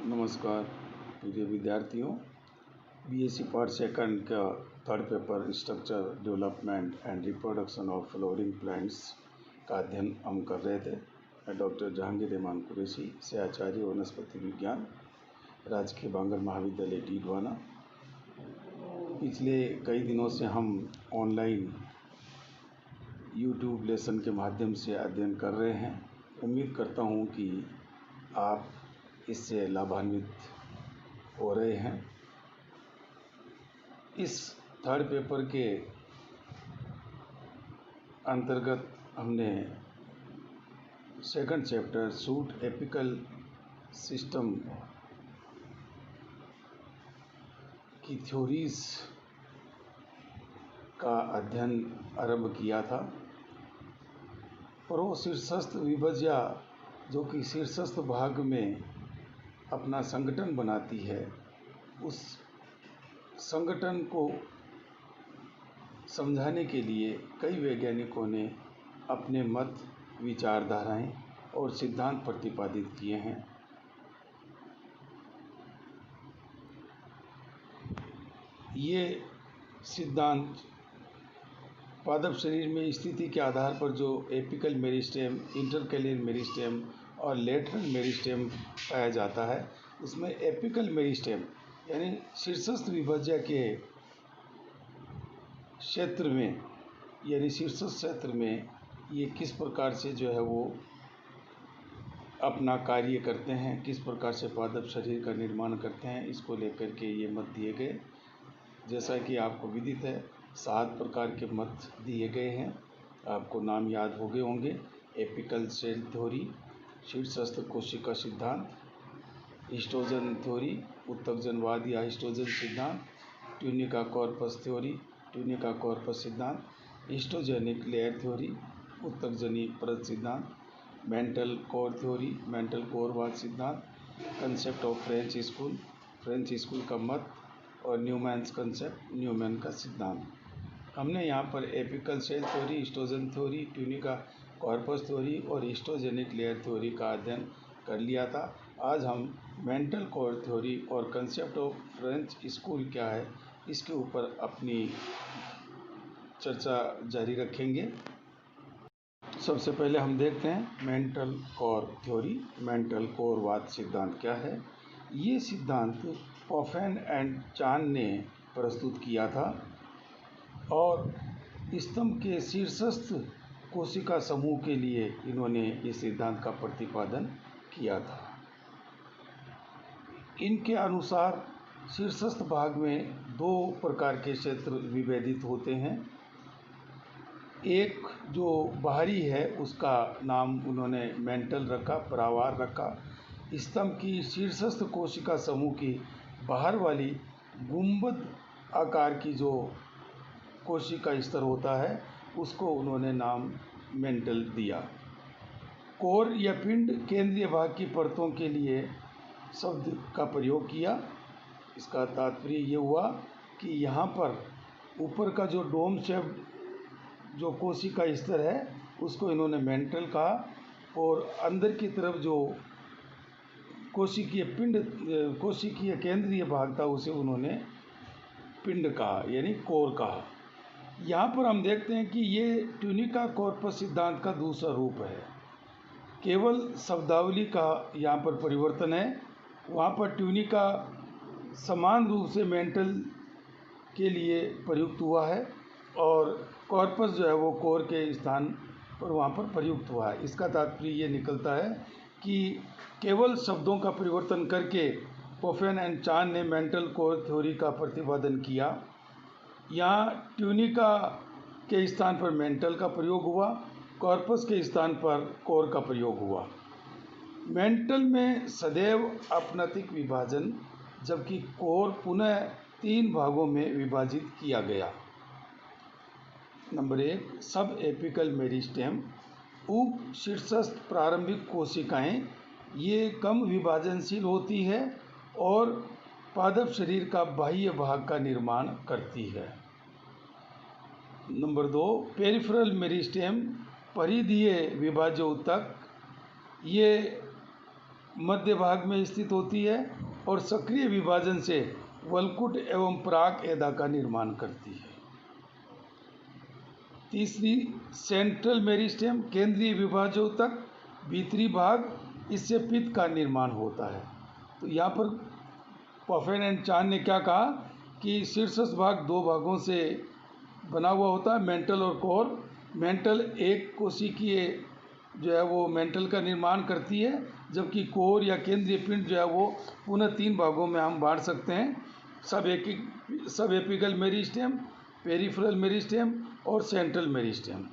नमस्कार प्रिय विद्यार्थियों। बीएससी पार्ट सेकंड का third paper structure development and reproduction of flowering plants का अध्ययन हम कर रहे थे। मैं डॉक्टर जहांगीर रहमान कुरैशी से आचार्य वनस्पति विज्ञान, राजकीय बांगर महाविद्यालय डीडवाना। पिछले कई दिनों से हम ऑनलाइन यूट्यूब लेसन के माध्यम से अध्ययन कर रहे हैं। उम्मीद करता हूं कि आप इससे लाभान्वित हो रहे हैं। इस थर्ड पेपर के अंतर्गत हमने second chapter shoot apical system की थ्योरीज का अध्ययन आरंभ किया था। शीर्षस्थ विभज्या जो कि शीर्षस्थ भाग में अपना संगठन बनाती है, उस संगठन को समझाने के लिए कई वैज्ञानिकों ने अपने मत, विचारधाराएं और सिद्धांत प्रतिपादित किए हैं। ये सिद्धांत पादप शरीर में स्थिति के आधार पर जो एपिकल मेरिस्टेम, इंटरकैलियर मेरिस्टेम और लेटरल मेरिस्टेम पाया जाता है, उसमें एपिकल मेरिस्टेम यानी शीर्षस्थ विभज्या के क्षेत्र में यानी शीर्षस्थ क्षेत्र में ये किस प्रकार से जो है वो अपना कार्य करते हैं, किस प्रकार से पादप शरीर का निर्माण करते हैं, इसको लेकर के ये मत दिए गए। जैसा कि आपको विदित है, 7 प्रकार के मत दिए गए हैं। आपको नाम याद हो गए होंगे। एपिकल सेल थ्योरी, शीर्षस्थ कोशिका सिद्धांत, हिस्टोजन थ्योरी, उत्तकजनवाद या हिस्टोजन सिद्धांत, tunica corpus theory, tunica corpus सिद्धांत, हिस्टोजेनिक लेयर थ्योरी, उत्तकजनी परत सिद्धांत, मेंटल कोर थ्योरी, मेंटल कोरवाद सिद्धांत, concept of French school, French school का मत और न्यूमैन्स कंसेप्ट, न्यूमैन का सिद्धांत। हमने यहाँ पर apical cell theory, histogen theory, tunica corpus theory और हिस्टोजेनिक लेयर थ्योरी का अध्ययन कर लिया था। आज हम मेंटल कोर थ्योरी और कंसेप्ट ऑफ फ्रेंच स्कूल क्या है, इसके ऊपर अपनी चर्चा जारी रखेंगे। सबसे पहले हम देखते हैं मेंटल कोर थ्योरी, मेंटल कोरवाद सिद्धांत क्या है। ये सिद्धांत पॉफेन एंड चान ने प्रस्तुत किया था और स्तंभ के शीर्षस्थ कोशिका समूह के लिए इन्होंने इस सिद्धांत का प्रतिपादन किया था। इनके अनुसार शीर्षस्थ भाग में 2 प्रकार के क्षेत्र विभेदित होते हैं। एक जो बाहरी है उसका नाम उन्होंने मेंटल रखा, प्रावार रखा। स्तंभ की शीर्षस्थ कोशिका समूह की बाहर वाली गुंबद आकार की जो कोशिका स्तर होता है, उसको उन्होंने नाम मेंटल दिया। कोर या पिंड केंद्रीय भाग की परतों के लिए शब्द का प्रयोग किया। इसका तात्पर्य ये हुआ कि यहाँ पर ऊपर का जो डोम शेप जो कोशिका स्तर है उसको इन्होंने मेंटल कहा और अंदर की तरफ जो कोशिकीय पिंड, कोशिकीय केंद्रीय भाग था, उसे उन्होंने पिंड कहा यानी कोर कहा। यहाँ पर हम देखते हैं कि ये ट्यूनिका कॉर्पस सिद्धांत का दूसरा रूप है। केवल शब्दावली का यहाँ पर परिवर्तन है। वहाँ पर ट्यूनिका समान रूप से मेंटल के लिए प्रयुक्त हुआ है और कॉर्पस जो है वो कोर के स्थान पर वहाँ पर प्रयुक्त हुआ है। इसका तात्पर्य ये निकलता है कि केवल शब्दों का परिवर्तन करके पॉफेन एंड चान ने मेंटल कोर थ्योरी का प्रतिपादन किया। यहाँ ट्यूनिका के स्थान पर मेंटल का प्रयोग हुआ, कॉर्पस के स्थान पर कोर का प्रयोग हुआ। मेंटल में सदैव अपनतिक विभाजन, जबकि कोर पुनः 3 भागों में विभाजित किया गया। नंबर 1, सब एपिकल मेरिस्टेम, उप शीर्षस्थ प्रारंभिक कोशिकाएं, ये कम विभाजनशील होती है और पादप शरीर का बाह्य भाग का निर्माण करती है। नंबर 2, पेरिफेरल मेरिस्टेम, परिधीय विभाज्य ऊतक, ये मध्य भाग में स्थित होती है और सक्रिय विभाजन से वलकुट एवं पराग एदा का निर्माण करती है। तीसरी, सेंट्रल मेरिस्टेम, केंद्रीय विभाजोतक भीतरी भाग, इससे पित्त का निर्माण होता है। तो यहाँ पर पफेन एंड चान ने क्या कहा कि शीर्षस्थ भाग दो भागों से बना हुआ होता है, मेंटल और कोर। मेंटल एक कोशिकीय जो है वो मेंटल का निर्माण करती है, जबकि कोर या केंद्रीय पिंड जो है वो पुनः तीन भागों में हम बांट सकते हैं, सब एपिकल मेरिस्टेम, पेरिफेरल मेरिस्टेम और सेंट्रल मेरिस्टेम।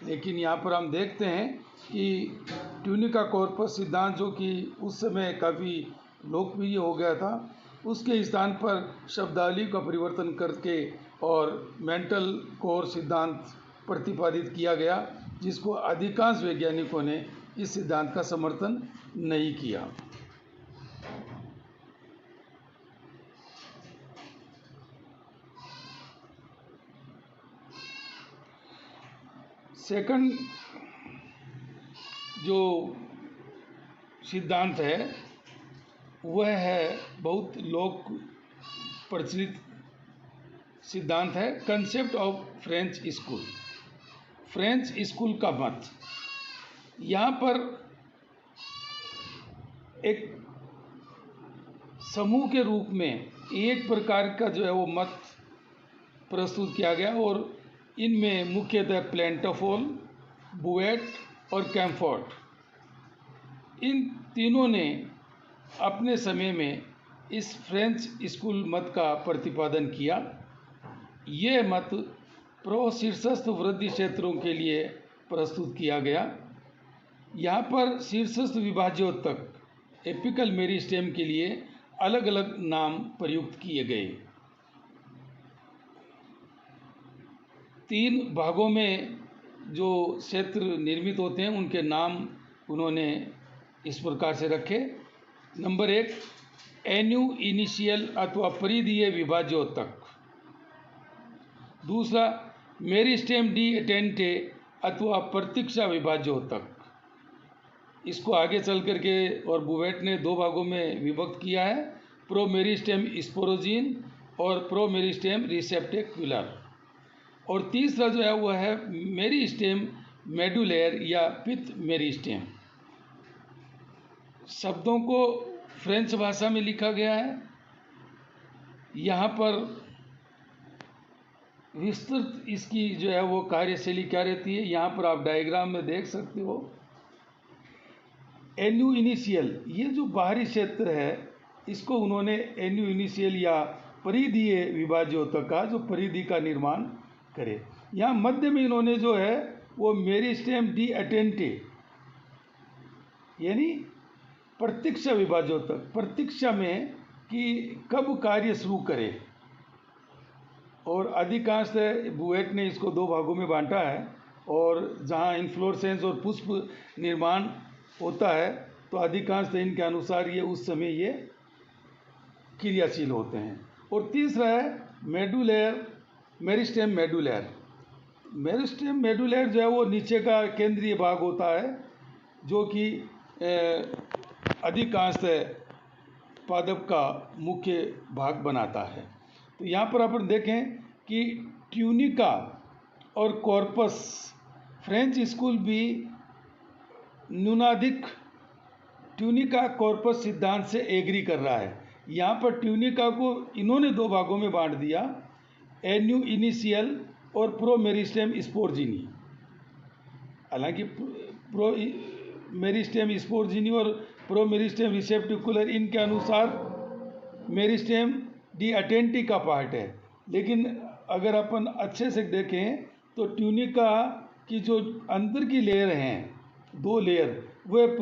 लेकिन यहाँ पर हम देखते हैं कि ट्यूनिका कॉर्पस सिद्धांत, जो कि उस समय काफ़ी लोकप्रिय हो गया था, उसके स्थान पर शब्दावली का परिवर्तन करके और मेंटल कोर सिद्धांत प्रतिपादित किया गया, जिसको अधिकांश वैज्ञानिकों ने इस सिद्धांत का समर्थन नहीं किया। सेकंड जो सिद्धांत है वह है बहुत लोक प्रचलित सिद्धांत है, concept of French school. French school का मत, यहाँ पर एक समूह के रूप में एक प्रकार का जो है वो मत प्रस्तुत किया गया और इनमें मुख्यतः प्लेंटोफोल, बुएट और कैम्फोर्ट, इन तीनों ने अपने समय में इस फ्रेंच स्कूल मत का प्रतिपादन किया। ये मत शीर्षस्थ वृद्धि क्षेत्रों के लिए प्रस्तुत किया गया। यहाँ पर शीर्षस्थ विभाज्योतक एपिकल मेरिस्टेम के लिए अलग अलग नाम प्रयुक्त किए गए। तीन भागों में जो क्षेत्र निर्मित होते हैं उनके नाम उन्होंने इस प्रकार से रखे। नंबर 1, एन्यू इनिशियल अथवा परिधीय विभाज्योतक। दूसरा, मेरिस्टेम डी एटेंटे अथवा प्रतीक्षा विभाज्योतक। इसको आगे चल करके और बुवेट ने दो भागों में विभक्त किया है, प्रो मेरिस्टेम स्पोरोजीन और प्रो मेरिस्टेम रिसेप्टेक्युलर। और तीसरा जो है वह है मेरिस्टेम मेडुलर या पित्त मेरिस्टेम। शब्दों को फ्रेंच भाषा में लिखा गया है। यहाँ पर विस्तृत इसकी जो है वो कार्यशैली क्या रहती है, यहाँ पर आप डायग्राम में देख सकते हो। एन्यू इनिशियल, ये जो बाहरी क्षेत्र है इसको उन्होंने एन्यू इनिशियल या परिधीय विभाज्योतक का, जो परिधि का निर्माण करे। यहाँ मध्य में इन्होंने जो है वो मेरिस्टेम डी अटेंटे यानी प्रतीक्षा विभाज्योतक, प्रतीक्षा में कि कब कार्य शुरू करे। और अधिकांश बुएट ने इसको दो भागों में बांटा है, और जहाँ इन्फ्लोरेसेंस और पुष्प निर्माण होता है तो अधिकांश इनके अनुसार ये उस समय ये क्रियाशील होते हैं। और तीसरा है medullary, meristem medullary. Meristem medullary जो है वो नीचे का केंद्रीय भाग होता है, जो कि अधिकांश पादप का मुख्य भाग बनाता है। तो यहाँ पर अपन देखें कि ट्यूनिका और कॉर्पस, फ्रेंच स्कूल भी न्यूनाधिक ट्यूनिका कॉर्पस सिद्धांत से एग्री कर रहा है। यहाँ पर ट्यूनिका को इन्होंने दो भागों में बांट दिया, एन्यू इनिशियल और प्रो मेरिस्टेम स्पोरजीनी। हालांकि प्रो मेरिस्टेम स्पोरजीनी और प्रो मेरिस्टेम रिसेप्टिकुलर इनके अनुसार मेरिस्टेम डी अटेंटी का पार्ट है। लेकिन अगर अपन अच्छे से देखें तो ट्यूनिका की जो अंदर की लेयर हैं, दो लेयर, वह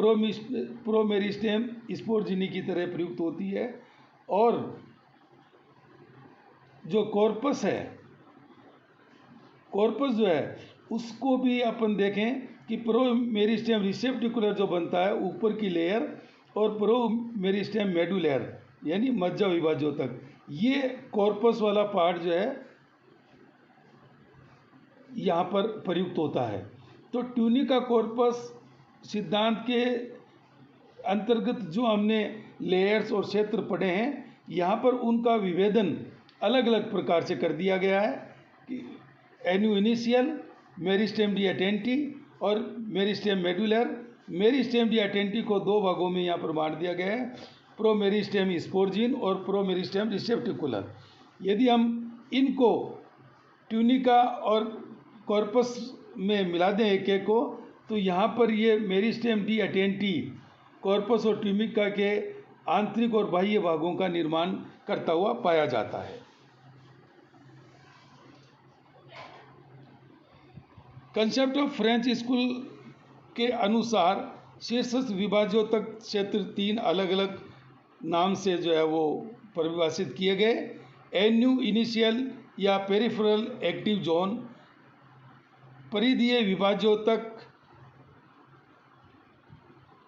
प्रो मेरिस्टेम स्पोरजीनी की तरह प्रयुक्त होती है। और जो कॉर्पस है, कॉर्पस जो है उसको भी अपन देखें कि प्रो मेरिस्टेम रिसेप्टिकुलर जो बनता है ऊपर की लेयर, और प्रो मेरिस्टेम मेडुलर यानी मज्जा विभाज्योतक, ये कॉर्पस वाला पार्ट जो है यहाँ पर प्रयुक्त होता है। तो ट्यूनिका कॉर्पस सिद्धांत के अंतर्गत जो हमने लेयर्स और क्षेत्र पढ़े हैं, यहाँ पर उनका विभेदन अलग अलग प्रकार से कर दिया गया है कि एन्यू इनिशियल, मेरिस्टेम डी अटेंटी और मेरिस्टेम मेडुलर। मेरिस्टेम डी अटेंटी को दो भागों में यहाँ पर बांट दिया गया है, प्रो मेरिस्टेम स्पोर्जिन और प्रो मेरिस्टेम रिसेप्टिकुलर। यदि हम इनको ट्यूनिका और कॉर्पस में मिला दें एक एक को, तो यहाँ पर ये मेरिस्टेम डी अटेंटी कॉर्पस और ट्यूनिका के आंतरिक और बाह्य भागों का निर्माण करता हुआ पाया जाता है। कंसेप्ट ऑफ फ्रेंच स्कूल के अनुसार शीर्षस्थ विभाज्योतक क्षेत्र 3 अलग अलग नाम से जो है वो परिभाषित किए गए। एन्यू इनिशियल या पेरिफेरल एक्टिव जोन, परिधीय विभाज्योतक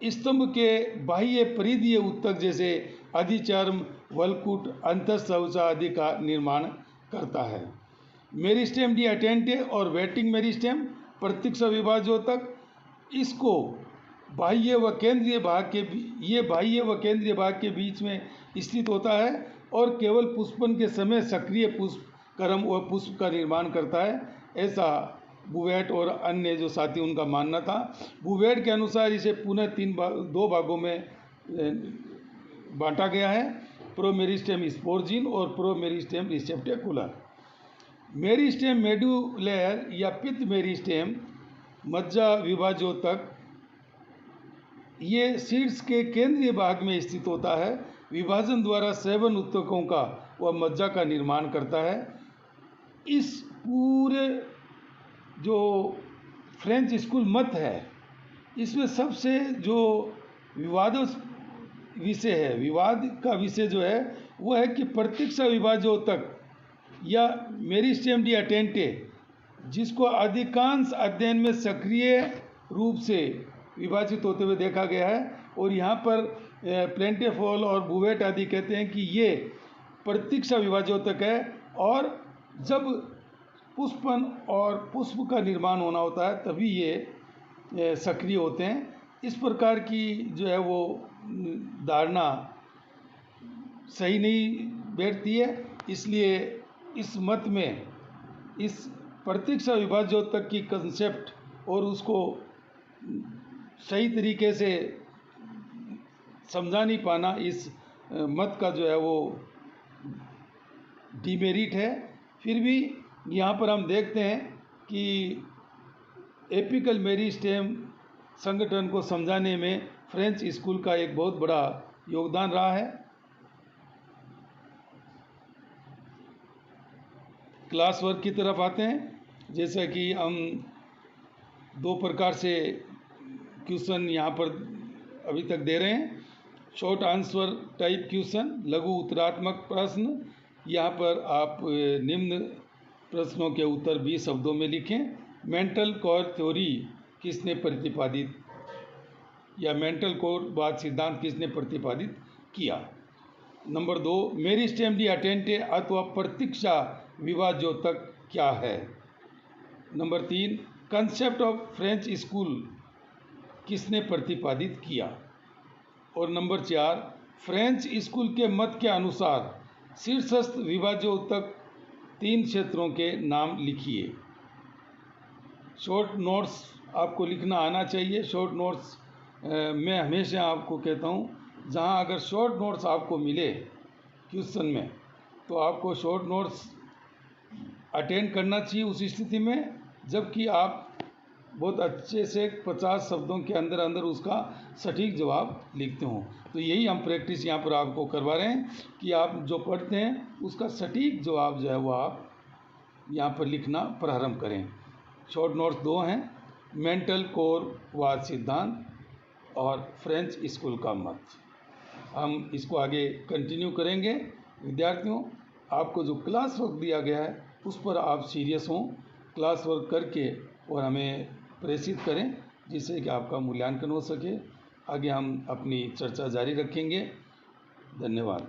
स्तंभ के बाह्य परिधीय उत्तक जैसे अधिचर्म, वलकुट, अंतःशौचा आदि का निर्माण करता है। मेरिस्टेम डी अटेंटे और वेटिंग मेरिस्टेम प्रत्यक्ष विभाज्योतक, इसको बाह्य व केंद्रीय भाग के बीच में स्थित होता है और केवल पुष्पन के समय सक्रिय पुष्पक्रम व पुष्प का निर्माण करता है, ऐसा बुवेट और अन्य जो साथी उनका मानना था। बुवेट के अनुसार इसे पुनः दो भागों में बांटा गया है, प्रो मेरिस्टेम स्पोर्जिन और प्रो मेरिस्टेम रिसेप्टिकुलर। मेरिस्टेम मेडुलर या पित्त मेरिस्टेम मज्जा विभाज्योतक, ये शीर्ष के केंद्रीय भाग में स्थित होता है। विभाजन द्वारा 7 उत्तकों का व मज्जा का निर्माण करता है। इस पूरे जो फ्रेंच स्कूल मत है, इसमें सबसे जो विवाद का विषय जो है वो है कि प्रत्यक्ष विभाज्योतक या मेरिस्टेम डी अटेंटे, जिसको अधिकांश अध्ययन में सक्रिय रूप से विभाजित होते हुए देखा गया है, और यहाँ पर प्लेंटेफॉल और बुवेट आदि कहते हैं कि ये प्रत्यक्ष विभाज्योतक है, और जब पुष्पन और पुष्प का निर्माण होना होता है तभी ये सक्रिय होते हैं। इस प्रकार की जो है वो धारणा सही नहीं बैठती है, इसलिए इस मत में इस प्रत्यक्ष विभाज्योतक की कंसेप्ट और उसको सही तरीके से समझा नहीं पाना इस मत का जो है वो डिमेरिट है। फिर भी यहाँ पर हम देखते हैं कि एपिकल मेरिस्टेम संगठन को समझाने में फ्रेंच स्कूल का एक बहुत बड़ा योगदान रहा है। क्लास वर्क की तरफ आते हैं, जैसा कि हम 2 प्रकार से क्वेश्चन यहाँ पर अभी तक दे रहे हैं। शॉर्ट आंसर टाइप क्वेश्चन, लघु उत्तरात्मक प्रश्न। यहाँ पर आप निम्न प्रश्नों के उत्तर 20 शब्दों में लिखें। मेंटल कोर थ्योरी किसने प्रतिपादित, या मेंटल कोर वाद सिद्धांत किसने प्रतिपादित किया। नंबर 2, मेरिस्टेम डी अटेंटे अथवा प्रतीक्षा विभाज्योतक क्या है। Number 3, concept of French school किसने प्रतिपादित किया। और नंबर 4, फ्रेंच स्कूल के मत के अनुसार शीर्षस्थ विभाज्योतक 3 क्षेत्रों के नाम लिखिए। शॉर्ट नोट्स आपको लिखना आना चाहिए। शॉर्ट नोट्स मैं हमेशा आपको कहता हूँ, जहाँ अगर शॉर्ट नोट्स आपको मिले क्वेश्चन में, तो आपको शॉर्ट नोट्स अटेंड करना चाहिए उस स्थिति में, जबकि आप बहुत अच्छे से 50 शब्दों के अंदर अंदर उसका सटीक जवाब लिखते हो। तो यही हम प्रैक्टिस यहाँ पर आपको करवा रहे हैं कि आप जो पढ़ते हैं उसका सटीक जवाब जो है वो आप यहाँ पर लिखना प्रारंभ करें। शॉर्ट नोट्स 2 हैं, मेंटल कोर वाद सिद्धांत और फ्रेंच स्कूल का मत। हम इसको आगे कंटिन्यू करेंगे। विद्यार्थियों, आपको जो क्लास वर्क दिया गया है उस पर आप सीरियस हों, क्लास वर्क करके और हमें प्रेषित करें, जिससे कि आपका मूल्यांकन हो सके। आगे हम अपनी चर्चा जारी रखेंगे। धन्यवाद।